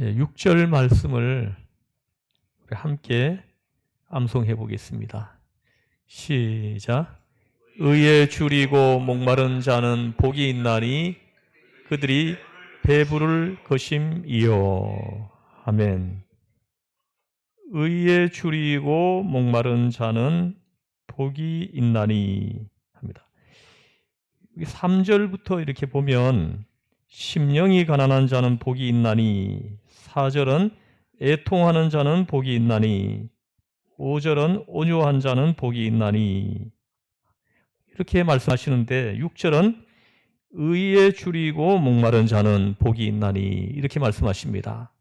6절 말씀을 우리 함께 암송해 보겠습니다. 시작. 의에 줄이고 목마른 자는 복이 있나니 그들이 배부를 것임이요. 아멘. 의에 줄이고 목마른 자는 복이 있나니 합니다. 3절부터 이렇게 보면 심령이 가난한 자는 복이 있나니, 4절은 애통하는 자는 복이 있나니, 5절은 온유한 자는 복이 있나니 이렇게 말씀하시는데, 6절은 의에 줄이고 목마른 자는 복이 있나니 이렇게 말씀하십니다.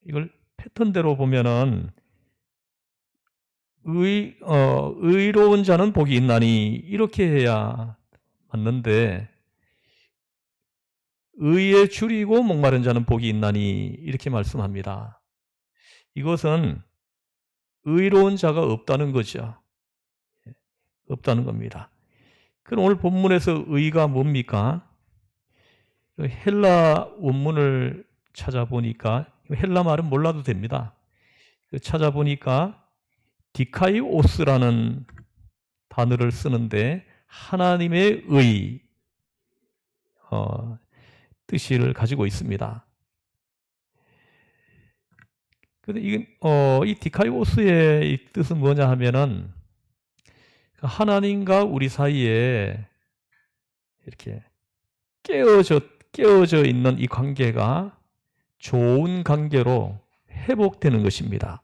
이걸 패턴대로 보면은 의로운 자는 복이 있나니 이렇게 해야 맞는데, 의에 줄이고 목마른 자는 복이 있나니 이렇게 말씀합니다. 이것은 의로운 자가 없다는 거죠. 없다는 겁니다. 그럼 오늘 본문에서 의가 뭡니까? 헬라 원문을 찾아보니까, 헬라 말은 몰라도 됩니다. 찾아보니까 디카이오스라는 단어를 쓰는데 하나님의 의 뜻을 가지고 있습니다. 근데 이 디카이오스의 이 뜻은 뭐냐 하면은, 하나님과 우리 사이에 이렇게 깨어져 있는 이 관계가 좋은 관계로 회복되는 것입니다.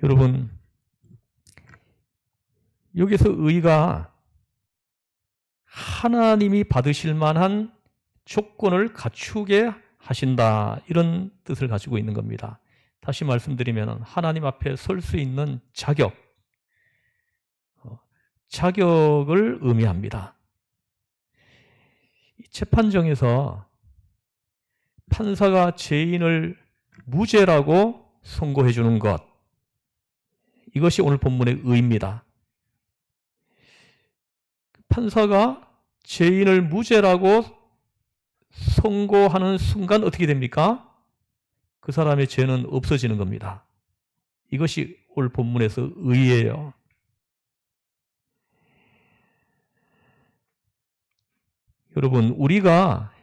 여러분, 여기서 의가 하나님이 받으실 만한 조건을 갖추게 하신다, 이런 뜻을 가지고 있는 겁니다. 다시 말씀드리면 하나님 앞에 설 수 있는 자격을 의미합니다. 재판정에서 판사가 죄인을 무죄라고 선고해 주는 것, 이것이 오늘 본문의 의입니다. 판사가 죄인을 무죄라고 선고하는 순간 어떻게 됩니까? 그 사람의 죄는 없어지는 겁니다. 이것이 오늘 본문에서 의예요. 여러분, 우리가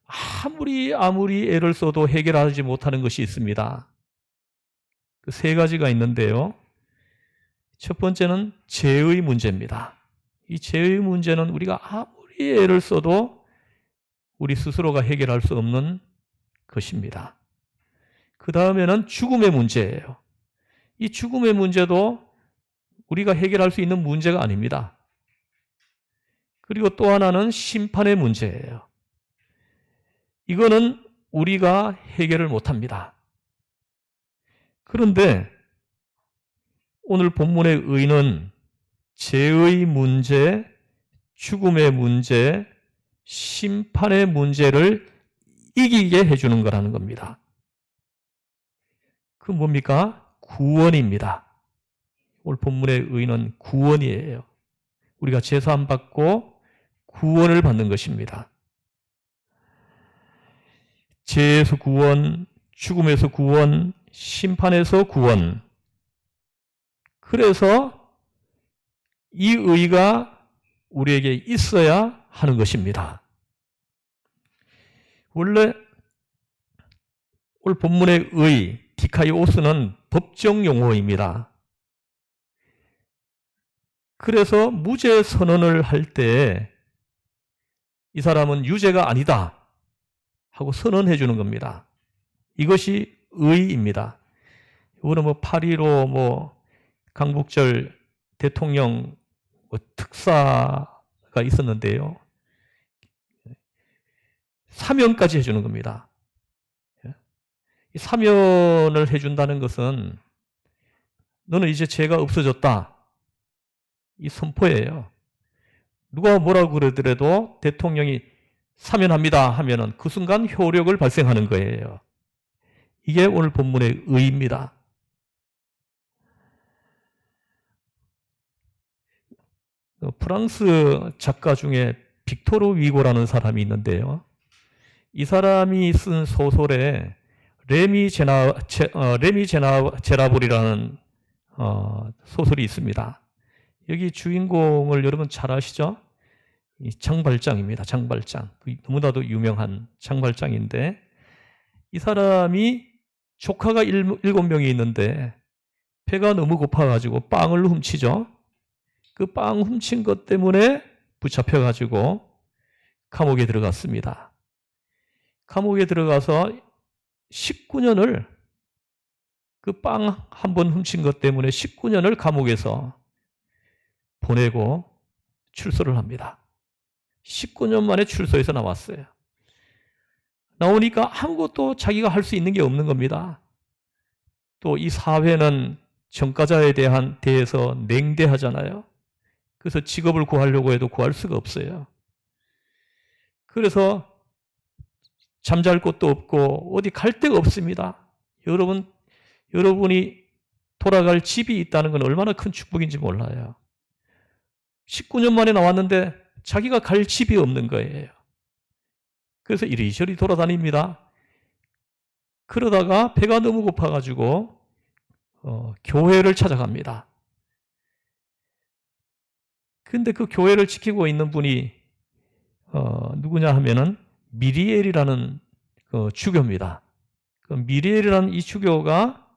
아무리 애를 써도 해결하지 못하는 것이 있습니다. 그 세 가지가 있는데요. 첫 번째는 죄의 문제입니다. 이 죄의 문제는 우리가 아무리 애를 써도 우리 스스로가 해결할 수 없는 것입니다. 그 다음에는 죽음의 문제예요. 이 죽음의 문제도 우리가 해결할 수 있는 문제가 아닙니다. 그리고 또 하나는 심판의 문제예요. 이거는 우리가 해결을 못합니다. 그런데 오늘 본문의 의는 죄의 문제, 죽음의 문제, 심판의 문제를 이기게 해주는 거라는 겁니다. 그 뭡니까? 구원입니다. 오늘 본문의 의는 구원이에요. 우리가 제사함 받고 구원을 받는 것입니다. 죄에서 구원, 죽음에서 구원, 심판에서 구원. 그래서 이 의가 우리에게 있어야 하는 것입니다. 원래 오늘 본문의 의, 디카이오스는 법정 용어입니다. 그래서 무죄 선언을 할 때 이 사람은 유죄가 아니다 하고 선언해 주는 겁니다. 이것이 의입니다. 이거는 8.15 강북절 대통령 특사가 있었는데요. 사면까지 해주는 겁니다. 사면을 해준다는 것은 너는 이제 죄가 없어졌다, 이 선포예요. 누가 뭐라고 그러더라도 대통령이 사면합니다 하면은 그 순간 효력을 발생하는 거예요. 이게 오늘 본문의 의입니다. 프랑스 작가 중에 빅토르 위고라는 사람이 있는데요. 이 사람이 쓴 소설에 레미제라블이라는 소설이 있습니다. 여기 주인공을 여러분 잘 아시죠? 이 장발장입니다. 장발장. 너무나도 유명한 장발장인데 이 사람이 조카가 7명이 있는데 배가 너무 고파가지고 빵을 훔치죠. 그 빵 훔친 것 때문에 붙잡혀가지고 감옥에 들어갔습니다. 감옥에 들어가서 19년을 그 빵 한 번 훔친 것 때문에 19년을 감옥에서 보내고 출소를 합니다. 19년 만에 출소해서 나왔어요. 나오니까 아무것도 자기가 할 수 있는 게 없는 겁니다. 또 이 사회는 전과자에 대해서 냉대하잖아요. 그래서 직업을 구하려고 해도 구할 수가 없어요. 그래서 잠잘 곳도 없고 어디 갈 데가 없습니다. 여러분이 돌아갈 집이 있다는 건 얼마나 큰 축복인지 몰라요. 19년 만에 나왔는데 자기가 갈 집이 없는 거예요. 그래서 이리저리 돌아다닙니다. 그러다가 배가 너무 고파가지고 교회를 찾아갑니다. 근데 그 교회를 지키고 있는 분이 누구냐 하면은 미리엘이라는 주교입니다. 그 미리엘이라는 이 주교가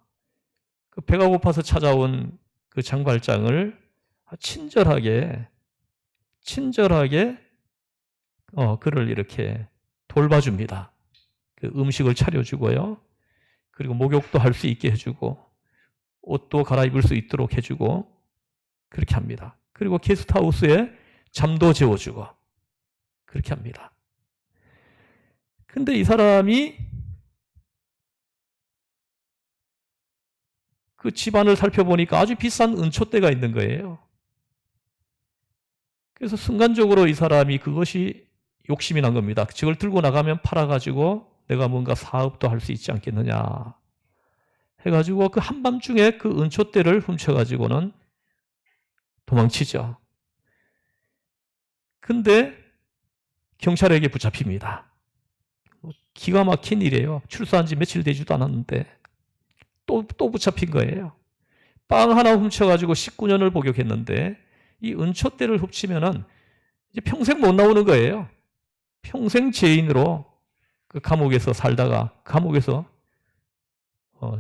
그 배가 고파서 찾아온 그 장발장을 친절하게 그를 이렇게 돌봐줍니다. 그 음식을 차려주고요. 그리고 목욕도 할 수 있게 해주고 옷도 갈아입을 수 있도록 해주고 그렇게 합니다. 그리고 게스트하우스에 잠도 재워주고 그렇게 합니다. 근데 이 사람이 그 집안을 살펴보니까 아주 비싼 은초대가 있는 거예요. 그래서 순간적으로 이 사람이 그것이 욕심이 난 겁니다. 저걸 들고 나가면 팔아가지고 내가 뭔가 사업도 할 수 있지 않겠느냐 해가지고 그 한밤중에 그 은초대를 훔쳐가지고는 도망치죠. 근데 경찰에게 붙잡힙니다. 기가 막힌 일이에요. 출소한 지 며칠 되지도 않았는데 또 붙잡힌 거예요. 빵 하나 훔쳐가지고 19년을 복역했는데 이 은초대를 훔치면은 이제 평생 못 나오는 거예요. 평생 죄인으로 그 감옥에서 살다가 감옥에서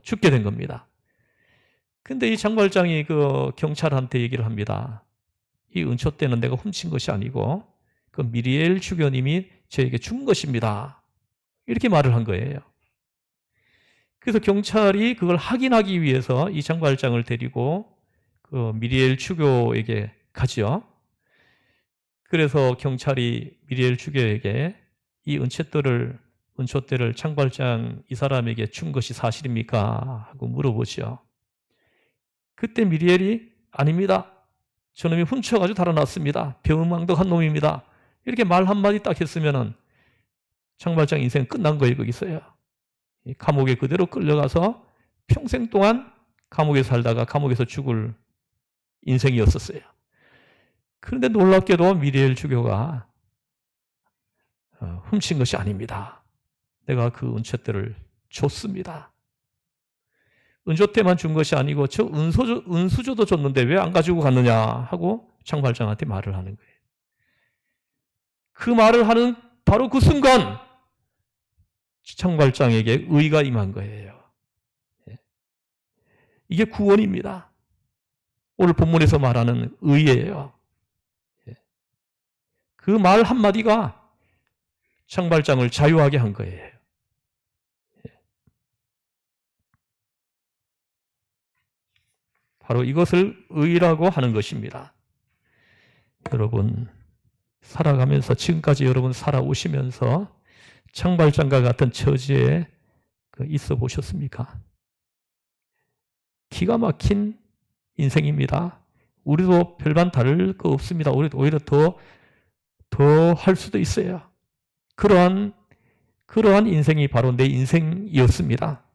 죽게 된 겁니다. 근데 이 장발장이 그 경찰한테 얘기를 합니다. 이 은초대는 내가 훔친 것이 아니고 그 미리엘 주교님이 저에게 준 것입니다. 이렇게 말을 한 거예요. 그래서 경찰이 그걸 확인하기 위해서 이 장발장을 데리고 그 미리엘 주교에게 가죠. 그래서 경찰이 미리엘 주교에게 이 은초대를 장발장 이 사람에게 준 것이 사실입니까? 하고 물어보죠. 그때 미리엘이 아닙니다. 저놈이 훔쳐가지고 달아났습니다. 병망덕한 놈입니다. 이렇게 말 한마디 딱 했으면은 장발장 인생 끝난 거예요. 거기서요. 감옥에 그대로 끌려가서 평생 동안 감옥에 살다가 감옥에서 죽을 인생이었었어요. 그런데 놀랍게도 미리엘 주교가 훔친 것이 아닙니다. 내가 그 은초대를 줬습니다. 은초대만 준 것이 아니고 저 은수저도 줬는데 왜 안 가지고 갔느냐 하고 장발장한테 말을 하는 거예요. 그 말을 하는 바로 그 순간 장발장에게 의가 임한 거예요. 이게 구원입니다. 오늘 본문에서 말하는 의예요. 그 말 한마디가 장발장을 자유하게 한 거예요. 바로 이것을 의라고 하는 것입니다. 여러분 살아가면서 지금까지 여러분 살아오시면서 장발장과 같은 처지에 있어 보셨습니까? 기가 막힌 인생입니다. 우리도 별반 다를 거 없습니다. 우리도 오히려 더 할 수도 있어요. 그러한 인생이 바로 내 인생이었습니다.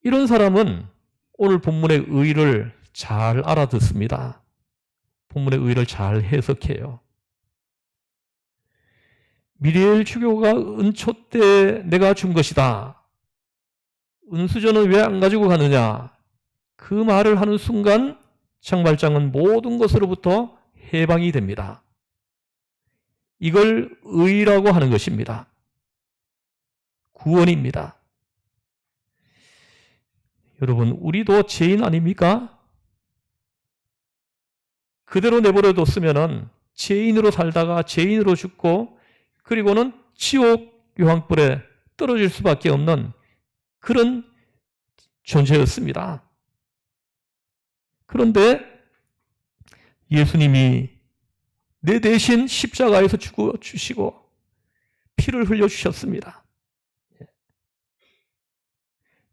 이런 사람은 오늘 본문의 의를 잘 알아듣습니다. 본문의 의를 잘 해석해요. 미리엘 주교가 은초 때 내가 준 것이다. 은수저는 왜 안 가지고 가느냐? 그 말을 하는 순간 장발장은 모든 것으로부터 해방이 됩니다. 이걸 의라고 하는 것입니다. 구원입니다. 여러분, 우리도 죄인 아닙니까? 그대로 내버려 뒀으면 죄인으로 살다가 죄인으로 죽고 그리고는 지옥 유황불에 떨어질 수밖에 없는 그런 존재였습니다. 그런데 예수님이 내 대신 십자가에서 죽어주시고 피를 흘려주셨습니다.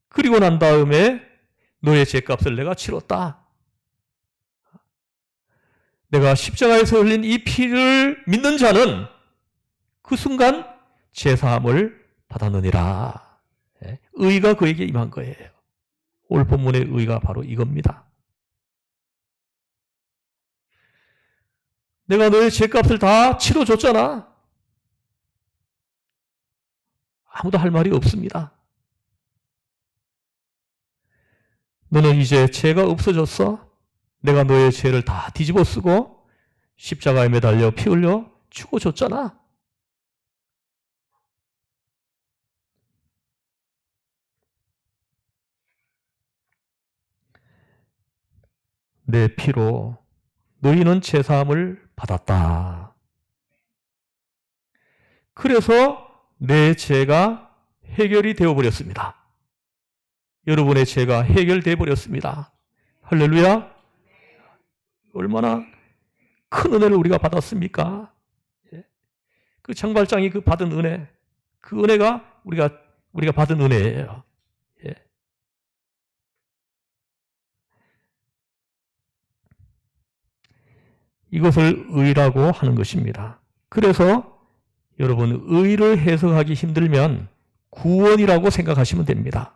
그리고 난 다음에 너의 죄값을 내가 치렀다. 내가 십자가에서 흘린 이 피를 믿는 자는 그 순간 죄사함을 받았느니라. 의가 그에게 임한 거예요. 오늘 본문의 의가 바로 이겁니다. 내가 너의 죄값을 다 치러줬잖아. 아무도 할 말이 없습니다. 너는 이제 죄가 없어졌어. 내가 너의 죄를 다 뒤집어 쓰고 십자가에 매달려 피 흘려 죽어줬잖아. 내 피로 너희는 죄사함을 받았다. 그래서 내 죄가 해결이 되어버렸습니다. 여러분의 죄가 해결되어 버렸습니다. 할렐루야. 얼마나 큰 은혜를 우리가 받았습니까? 그 장발장이 그 받은 은혜, 그 은혜가 우리가 받은 은혜예요. 이것을 의라고 하는 것입니다. 그래서 여러분, 의를 해석하기 힘들면 구원이라고 생각하시면 됩니다.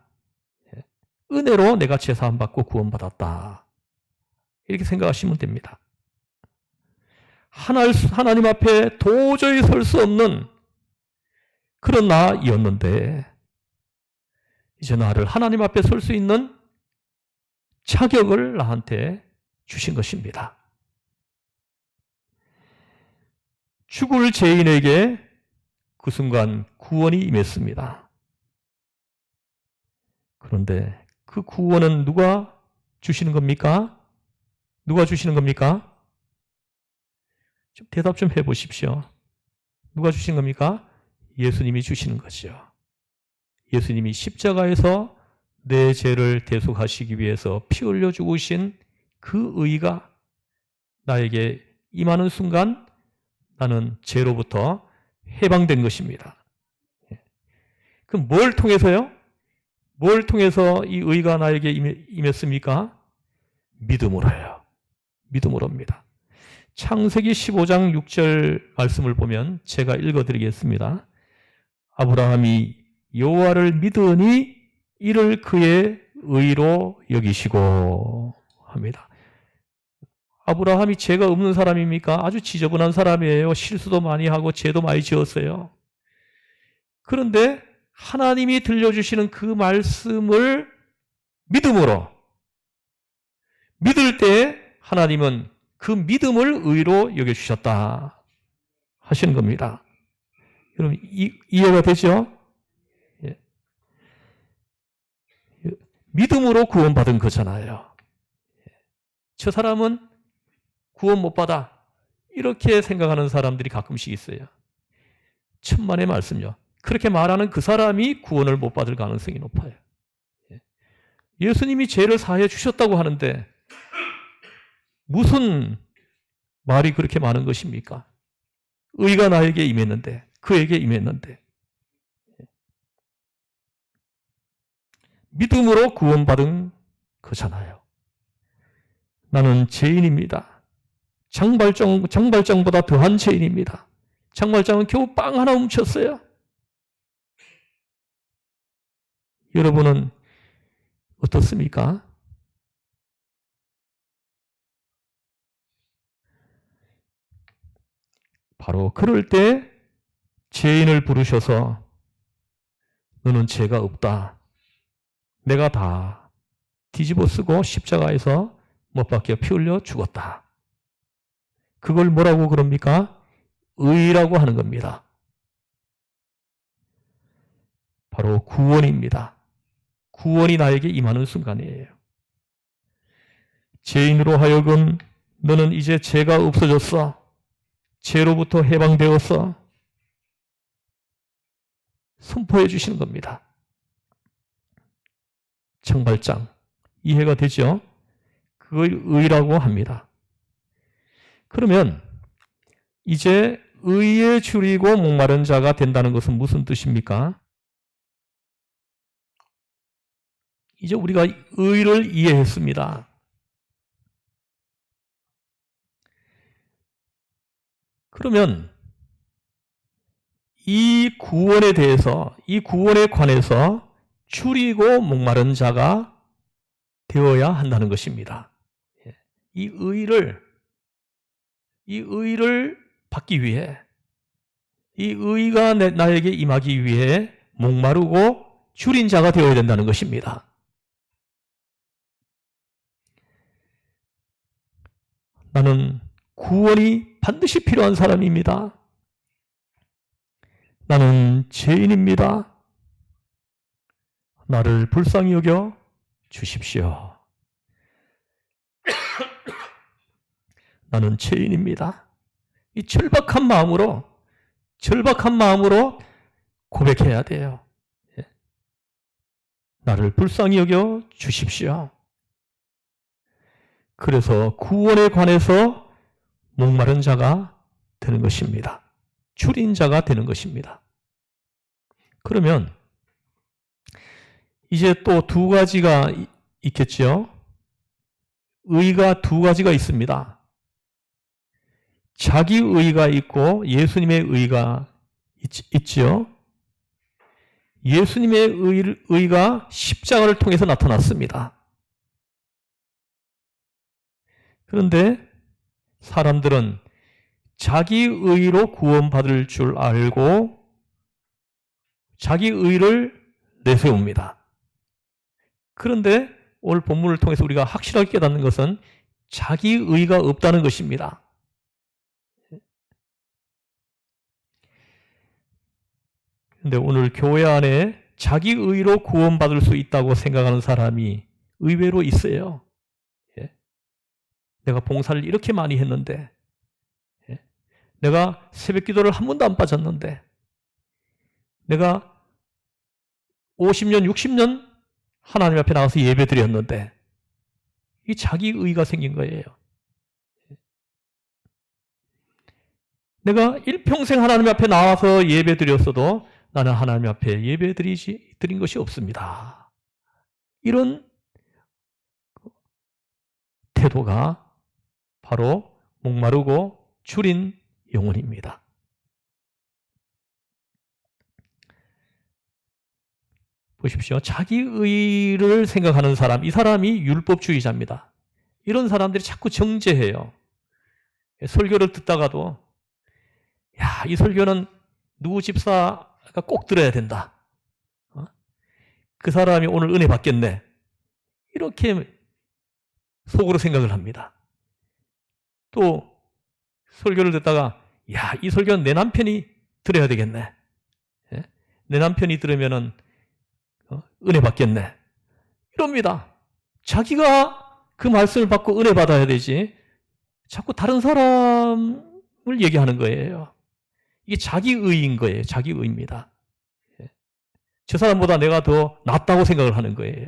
은혜로 내가 죄사함 받고 구원받았다. 이렇게 생각하시면 됩니다. 하나님 앞에 도저히 설 수 없는 그런 나였는데 이제 나를 하나님 앞에 설 수 있는 자격을 나한테 주신 것입니다. 죽을 죄인에게 그 순간 구원이 임했습니다. 그런데 그 구원은 누가 주시는 겁니까? 누가 주시는 겁니까? 좀 대답 좀 해보십시오. 누가 주신 겁니까? 예수님이 주시는 거죠. 예수님이 십자가에서 내 죄를 대속하시기 위해서 피 흘려 죽으신 그 의가 나에게 임하는 순간 나는 죄로부터 해방된 것입니다. 그럼 뭘 통해서요? 뭘 통해서 이 의가 나에게 임했습니까? 믿음으로요. 믿음으로입니다. 창세기 15장 6절 말씀을 보면 제가 읽어드리겠습니다. 아브라함이 여호와를 믿으니 이를 그의 의로 여기시고 합니다. 아브라함이 죄가 없는 사람입니까? 아주 지저분한 사람이에요. 실수도 많이 하고 죄도 많이 지었어요. 그런데 하나님이 들려주시는 그 말씀을 믿음으로 믿을 때 하나님은 그 믿음을 의로 여겨주셨다 하시는 겁니다. 여러분 이해가 되죠? 예. 믿음으로 구원받은 거잖아요. 저 사람은 구원 못 받아. 이렇게 생각하는 사람들이 가끔씩 있어요. 천만의 말씀요. 그렇게 말하는 그 사람이 구원을 못 받을 가능성이 높아요. 예수님이 죄를 사해 주셨다고 하는데 무슨 말이 그렇게 많은 것입니까? 의가 나에게 임했는데, 그에게 임했는데. 믿음으로 구원받은 거잖아요. 나는 죄인입니다. 장발장보다 더한 죄인입니다. 장발장은 겨우 빵 하나 훔쳤어요. 여러분은 어떻습니까? 바로 그럴 때 죄인을 부르셔서 너는 죄가 없다. 내가 다 뒤집어 쓰고 십자가에서 못 박혀 피 흘려 죽었다. 그걸 뭐라고 그럽니까? 의라고 하는 겁니다. 바로 구원입니다. 구원이 나에게 임하는 순간이에요. 죄인으로 하여금 너는 이제 죄가 없어졌어. 죄로부터 해방되었어. 선포해 주시는 겁니다. 청발장. 이해가 되죠? 그걸 의라고 합니다. 그러면 이제 의에 줄이고 목마른 자가 된다는 것은 무슨 뜻입니까? 이제 우리가 의를 이해했습니다. 그러면 이 구원에 대해서, 이 구원에 관해서 줄이고 목마른 자가 되어야 한다는 것입니다. 이 의를 받기 위해, 이 의가 나에게 임하기 위해 목마르고 줄인 자가 되어야 된다는 것입니다. 나는 구원이 반드시 필요한 사람입니다. 나는 죄인입니다. 나를 불쌍히 여겨 주십시오. 나는 죄인입니다. 이 절박한 마음으로 고백해야 돼요. 나를 불쌍히 여겨 주십시오. 그래서 구원에 관해서 목마른 자가 되는 것입니다. 줄인 자가 되는 것입니다. 그러면 이제 또 두 가지가 있겠죠. 의가 두 가지가 있습니다. 자기 의가 있고 예수님의 의가 있죠. 예수님의 의가 십자가를 통해서 나타났습니다. 그런데 사람들은 자기 의로 구원받을 줄 알고 자기 의를 내세웁니다. 그런데 오늘 본문을 통해서 우리가 확실하게 깨닫는 것은 자기 의가 없다는 것입니다. 그런데 오늘 교회 안에 자기 의로 구원받을 수 있다고 생각하는 사람이 의외로 있어요. 내가 봉사를 이렇게 많이 했는데, 내가 새벽 기도를 한 번도 안 빠졌는데, 내가 50년, 60년 하나님 앞에 나가서 예배 드렸는데, 이 자기 의가 생긴 거예요. 내가 일평생 하나님 앞에 나와서 예배 드렸어도 나는 하나님 앞에 예배 드린 것이 없습니다. 이런 태도가 바로 목마르고 줄인 영혼입니다. 보십시오. 자기 의를 생각하는 사람, 이 사람이 율법주의자입니다. 이런 사람들이 자꾸 정죄해요. 설교를 듣다가도 야, 이 설교는 누구 집사가 꼭 들어야 된다. 그 사람이 오늘 은혜 받겠네. 이렇게 속으로 생각을 합니다. 또 설교를 듣다가 야, 이 설교는 내 남편이 들어야 되겠네. 내 남편이 들으면은 은혜 받겠네. 이럽니다. 자기가 그 말씀을 받고 은혜 받아야 되지. 자꾸 다른 사람을 얘기하는 거예요. 이게 자기 의인 거예요. 자기 의입니다. 저 사람보다 내가 더 낫다고 생각을 하는 거예요.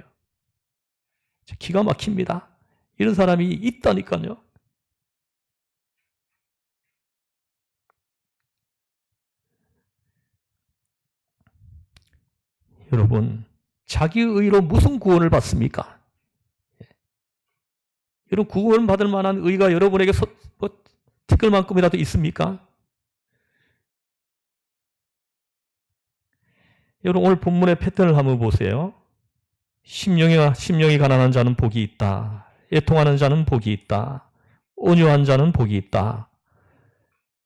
기가 막힙니다. 이런 사람이 있다니까요. 여러분, 자기 의로 무슨 구원을 받습니까? 이런 구원 받을 만한 의가 여러분에게 티끌만큼이라도 있습니까? 여러분 오늘 본문의 패턴을 한번 보세요. 심령이 가난한 자는 복이 있다. 애통하는 자는 복이 있다. 온유한 자는 복이 있다.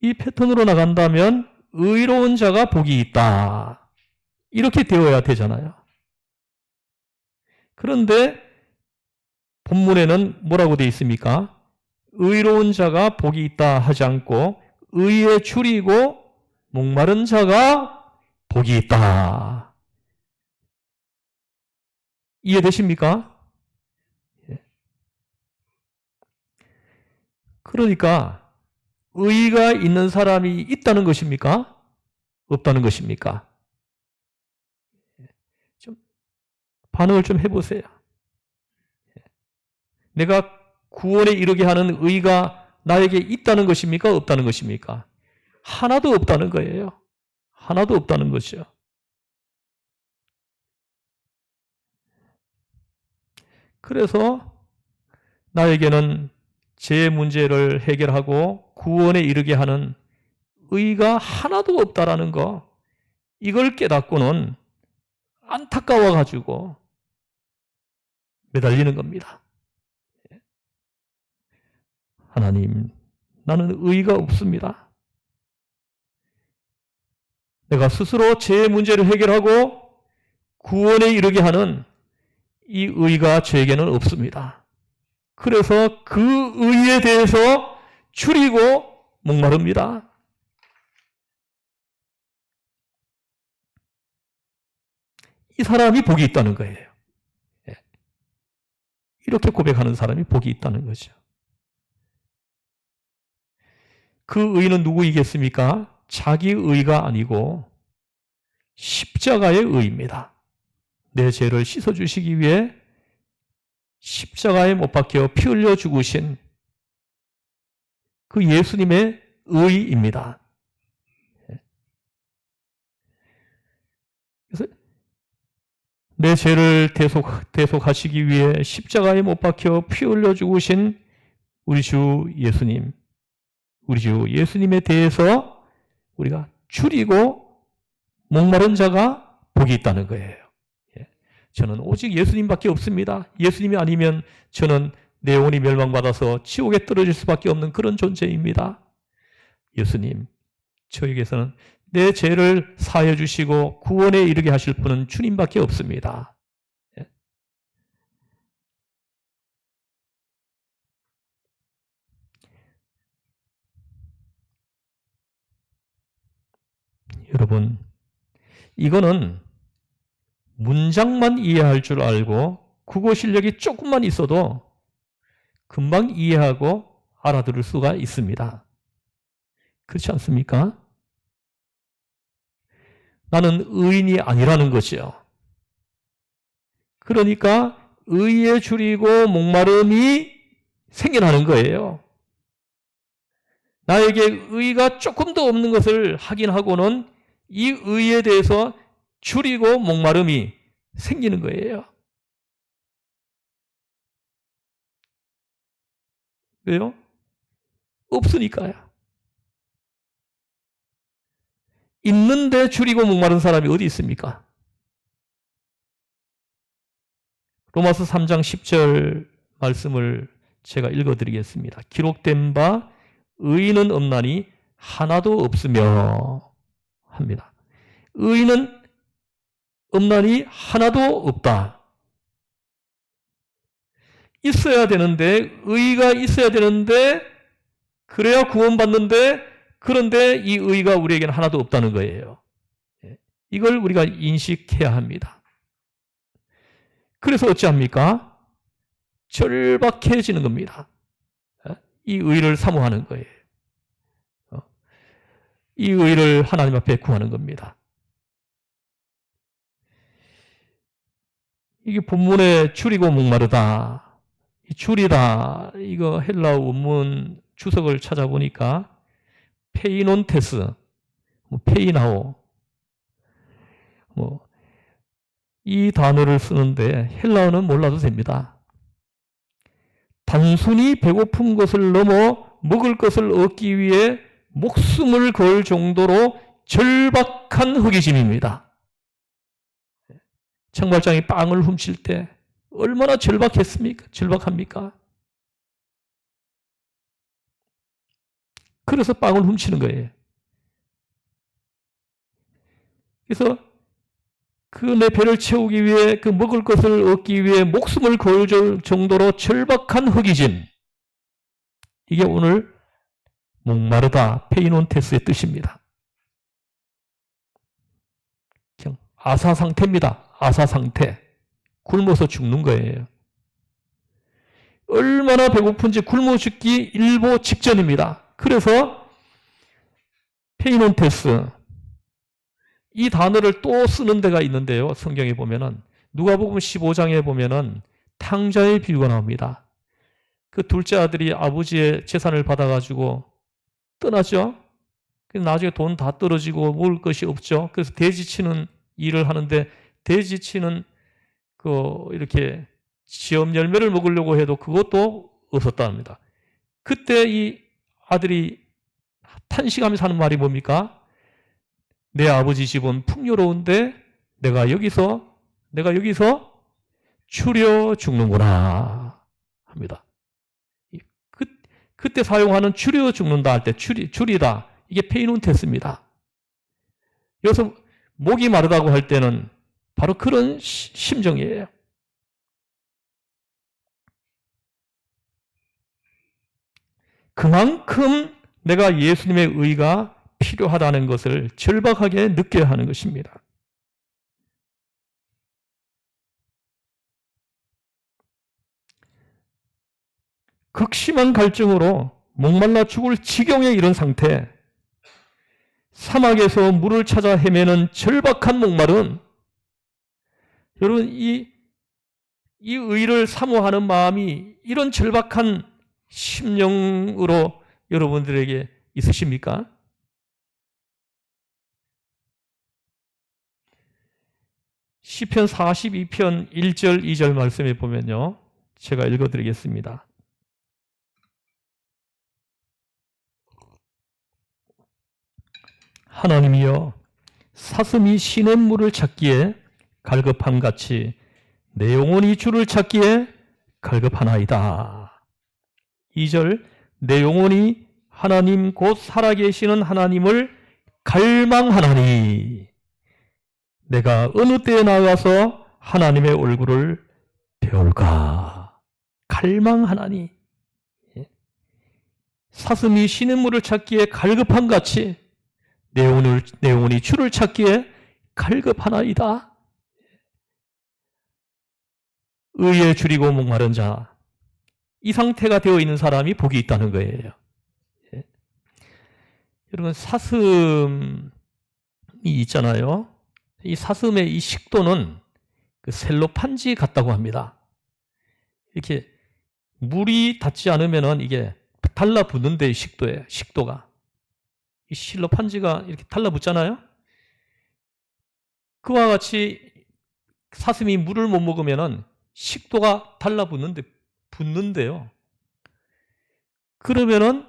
이 패턴으로 나간다면 의로운 자가 복이 있다. 이렇게 되어야 되잖아요. 그런데 본문에는 뭐라고 되어 있습니까? 의로운 자가 복이 있다 하지 않고 의에 줄이고 목마른 자가 복이 있다. 이해되십니까? 그러니까 의가 있는 사람이 있다는 것입니까? 없다는 것입니까? 좀 반응을 좀 해보세요. 내가 구원에 이르게 하는 의가 나에게 있다는 것입니까? 없다는 것입니까? 하나도 없다는 거예요. 하나도 없다는 거죠. 그래서 나에게는 제 문제를 해결하고 구원에 이르게 하는 의가 하나도 없다라는 거, 이걸 깨닫고는 안타까워가지고 매달리는 겁니다. 하나님, 나는 의가 없습니다. 내가 스스로 제 문제를 해결하고 구원에 이르게 하는 이 의가 저에게는 없습니다. 그래서 그 의에 대해서 줄이고 목마릅니다. 이 사람이 복이 있다는 거예요. 이렇게 고백하는 사람이 복이 있다는 거죠. 그 의는 누구이겠습니까? 자기 의가 아니고 십자가의 의입니다. 내 죄를 씻어주시기 위해 십자가에 못 박혀 피 흘려 죽으신 그 예수님의 의입니다. 그래서 내 죄를 대속하시기 위해 십자가에 못 박혀 피 흘려 죽으신 우리 주 예수님, 우리 주 예수님에 대해서 우리가 줄이고 목마른 자가 복이 있다는 거예요. 저는 오직 예수님밖에 없습니다. 예수님이 아니면 저는 내 영혼이 멸망받아서 지옥에 떨어질 수밖에 없는 그런 존재입니다. 예수님, 저에게서는 내 죄를 사하여 주시고 구원에 이르게 하실 분은 주님밖에 없습니다. 여러분, 이거는 문장만 이해할 줄 알고 국어 실력이 조금만 있어도 금방 이해하고 알아들을 수가 있습니다. 그렇지 않습니까? 나는 의인이 아니라는 거죠. 그러니까 의에 줄이고 목마름이 생겨나는 거예요. 나에게 의가 조금도 없는 것을 확인하고는 이 의에 대해서 줄이고 목마름이 생기는 거예요. 왜요? 없으니까요. 있는데 줄이고 목마른 사람이 어디 있습니까? 로마서 3장 10절 말씀을 제가 읽어드리겠습니다. 기록된 바 의인은 없나니 하나도 없으며 합니다. 의인은 없나니 하나도 없다. 있어야 되는데, 의가 있어야 되는데, 그래야 구원받는데, 그런데 이 의가 우리에게는 하나도 없다는 거예요. 이걸 우리가 인식해야 합니다. 그래서 어찌합니까? 절박해지는 겁니다. 이 의를 사모하는 거예요. 이 의를 하나님 앞에 구하는 겁니다. 이게 본문에 줄이고 목마르다, 줄이다, 이거 헬라어 원문 주석을 찾아보니까 페이논테스, 페이나오, 이 단어를 쓰는데 헬라어는 몰라도 됩니다. 단순히 배고픈 것을 넘어 먹을 것을 얻기 위해 목숨을 걸 정도로 절박한 허기짐입니다. 청발장이 빵을 훔칠 때 얼마나 절박합니까? 그래서 빵을 훔치는 거예요. 그래서 그 내 배를 채우기 위해 그 먹을 것을 얻기 위해 목숨을 걸 정도로 절박한 허기짐. 이게 오늘 목마르다 페이논테스의 뜻입니다. 그냥 아사 상태입니다. 아사 상태. 굶어서 죽는 거예요. 얼마나 배고픈지 굶어 죽기 일보 직전입니다. 그래서 페이논테스 이 단어를 또 쓰는 데가 있는데요. 성경에 보면은 누가복음 15장에 보면은 탕자의 비유가 나옵니다. 그 둘째 아들이 아버지의 재산을 받아가지고 떠나죠. 나중에 돈 다 떨어지고 먹을 것이 없죠. 그래서 돼지치는 일을 하는데 돼지치는 이렇게 시험 열매를 먹으려고 해도 그것도 없었다 합니다. 그때 이 아들이 탄식하면서 하는 말이 뭡니까? 내 아버지 집은 풍요로운데 내가 여기서 추려 죽는구나 합니다. 그때 사용하는 추려 죽는다 할 때 추리다 이게 페이논테스입니다. 여기서 목이 마르다고 할 때는 바로 그런 심정이에요. 그만큼 내가 예수님의 의가 필요하다는 것을 절박하게 느껴야 하는 것입니다. 극심한 갈증으로 목말라 죽을 지경에 이른 상태, 사막에서 물을 찾아 헤매는 절박한 목마름. 여러분 이 의를 사모하는 마음이 이런 절박한 심령으로 여러분들에게 있으십니까? 시편 42편 1절 2절 말씀에 보면요. 제가 읽어드리겠습니다. 하나님이여 사슴이 시냇물을 찾기에 갈급함같이 내 영혼이 주를 찾기에 갈급하나이다. 2절 내 영혼이 하나님 곧 살아계시는 하나님을 갈망하나니 내가 어느 때에 나가서 하나님의 얼굴을 배울까? 갈망하나니. 사슴이 시냇물을 찾기에 갈급함같이 내 영혼이 주를 찾기에 갈급하나이다. 의에 줄이고 목마른 자, 이 상태가 되어 있는 사람이 복이 있다는 거예요. 여러분 사슴이 있잖아요. 이 사슴의 이 식도는 그 셀로판지 같다고 합니다. 이렇게 물이 닿지 않으면은 이게 달라붙는데 식도가 이 셀로판지가 이렇게 달라붙잖아요. 그와 같이 사슴이 물을 못 먹으면은 식도가 붙는데요. 그러면은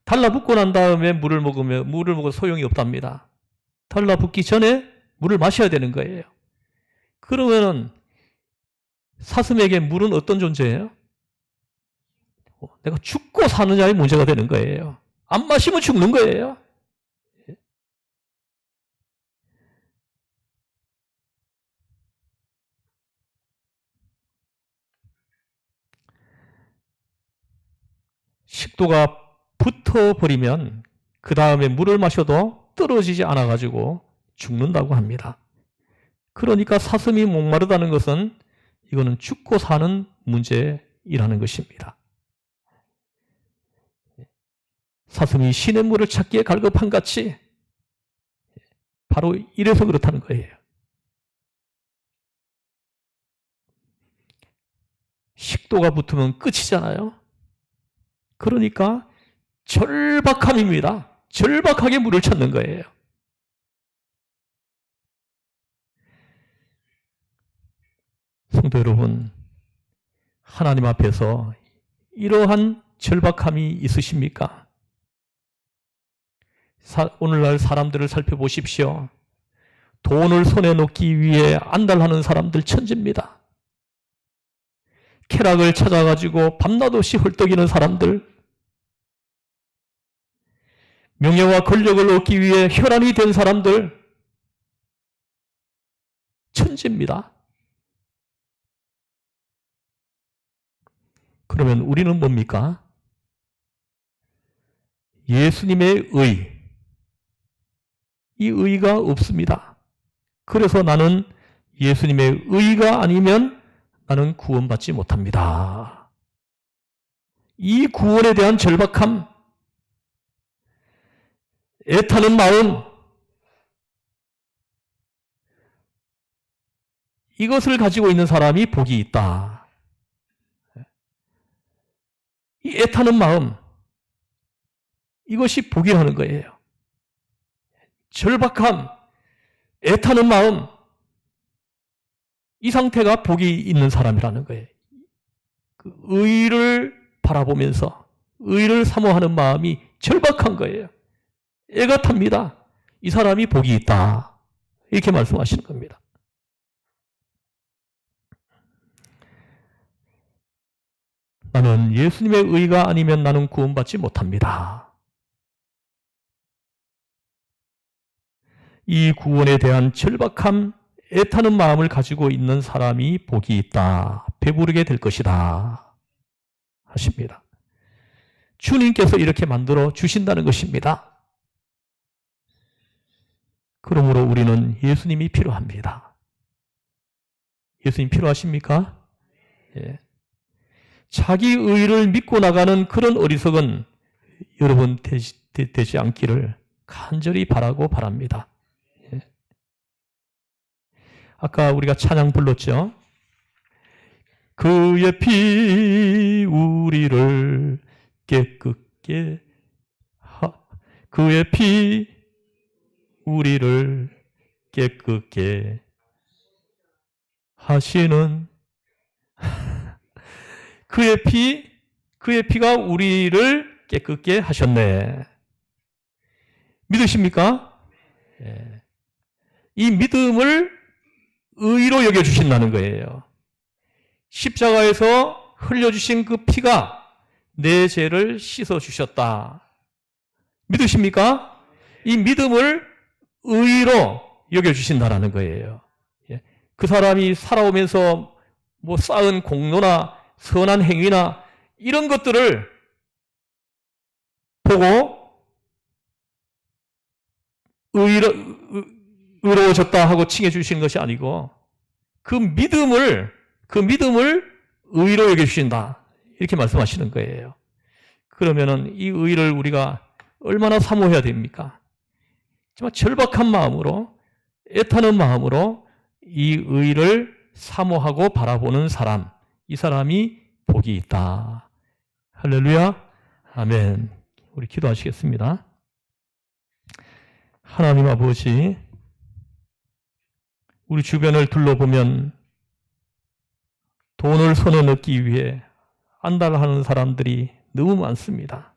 달라붙고 난 다음에 물을 먹어 소용이 없답니다. 달라붙기 전에 물을 마셔야 되는 거예요. 그러면은 사슴에게 물은 어떤 존재예요? 내가 죽고 사느냐의 문제가 되는 거예요. 안 마시면 죽는 거예요. 식도가 붙어버리면 그 다음에 물을 마셔도 떨어지지 않아가지고 죽는다고 합니다. 그러니까 사슴이 목마르다는 것은 이거는 죽고 사는 문제이라는 것입니다. 사슴이 시냇물을 찾기에 갈급한 같이 바로 이래서 그렇다는 거예요. 식도가 붙으면 끝이잖아요. 그러니까 절박함입니다. 절박하게 물을 찾는 거예요. 성도 여러분, 하나님 앞에서 이러한 절박함이 있으십니까? 오늘날 사람들을 살펴보십시오. 돈을 손에 놓기 위해 안달하는 사람들 천지입니다. 쾌락을 찾아가지고 밤낮 없이 헐떡이는 사람들, 명예와 권력을 얻기 위해 혈안이 된 사람들, 천재입니다. 그러면 우리는 뭡니까? 예수님의 의, 이 의가 없습니다. 그래서 나는 예수님의 의가 아니면 나는 구원받지 못합니다. 이 구원에 대한 절박함, 애타는 마음, 이것을 가지고 있는 사람이 복이 있다. 이 애타는 마음, 이것이 복이라는 거예요. 절박함, 애타는 마음, 이 상태가 복이 있는 사람이라는 거예요. 그 의를 바라보면서 의를 사모하는 마음이 절박한 거예요. 애가 탑니다. 이 사람이 복이 있다. 이렇게 말씀하시는 겁니다. 나는 예수님의 의가 아니면 나는 구원받지 못합니다. 이 구원에 대한 절박함, 애타는 마음을 가지고 있는 사람이 복이 있다. 배부르게 될 것이다. 하십니다. 주님께서 이렇게 만들어 주신다는 것입니다. 그러므로 우리는 예수님이 필요합니다. 예수님 필요하십니까? 예. 자기 의를 믿고 나가는 그런 어리석은 여러분 되지 않기를 간절히 바라고 바랍니다. 예. 아까 우리가 찬양 불렀죠? 그의 피 우리를 깨끗게 그의 피 우리를 깨끗게 하시는 그의 피가 우리를 깨끗게 하셨네. 믿으십니까? 예. 이 믿음을 의로 여겨주신다는 거예요. 십자가에서 흘려주신 그 피가 내 죄를 씻어주셨다. 믿으십니까? 이 믿음을 의로 여겨주신다는 거예요. 예. 그 사람이 살아오면서 뭐 쌓은 공로나 선한 행위나 이런 것들을 보고 의로워졌다 하고 칭해주시는 것이 아니고 그 믿음을 의로 여겨주신다. 이렇게 말씀하시는 거예요. 그러면은 이 의를 우리가 얼마나 사모해야 됩니까? 정말 절박한 마음으로, 애타는 마음으로 이 의를 사모하고 바라보는 사람, 이 사람이 복이 있다. 할렐루야. 아멘. 우리 기도하시겠습니다. 하나님 아버지, 우리 주변을 둘러보면 돈을 손에 넣기 위해 안달하는 사람들이 너무 많습니다.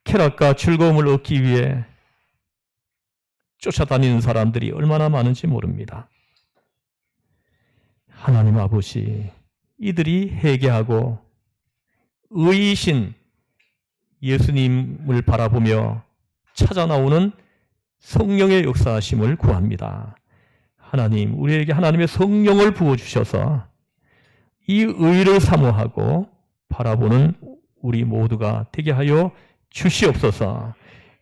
쾌락과 즐거움을 얻기 위해 쫓아다니는 사람들이 얼마나 많은지 모릅니다. 하나님 아버지, 이들이 회개하고 의이신 예수님을 바라보며 찾아 나오는 성령의 역사하심을 구합니다. 하나님, 우리에게 하나님의 성령을 부어주셔서 이 의를 사모하고 바라보는 우리 모두가 되게 하여 주시옵소서.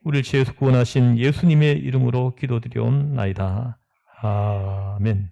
우리를 죄에서 구원하신 예수님의 이름으로 기도드리옵나이다. 아멘.